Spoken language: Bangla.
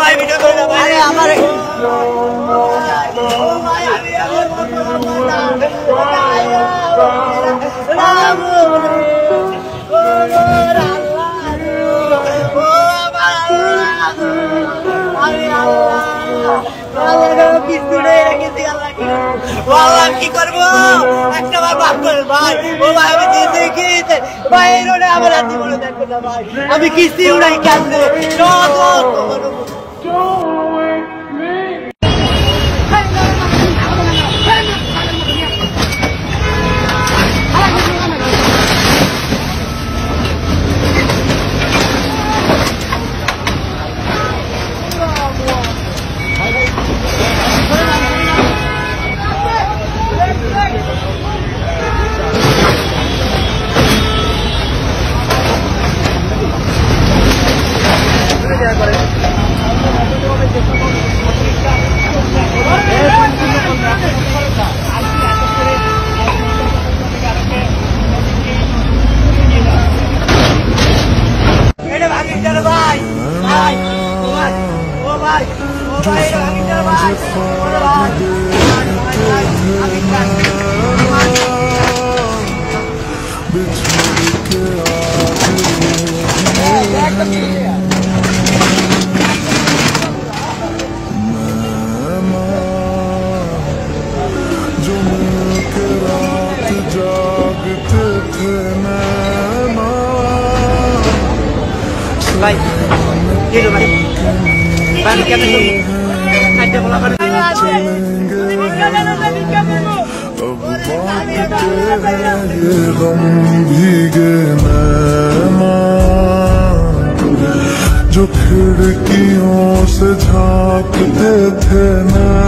ভাই ভিডিও করে না ভাই আমার কি করবো একটা বার বাপ করে ভাই ও ভাই আমি দিতে গিয়েছে ভাই এই রোডে আমার রাতি বলে দেখো না ভাই আমি কিস্তি উড়াই কেমনে भाई ये लो भाई बात क्या कर आज बोला कर भीगे जो खिड़कियों से झांकते थे ना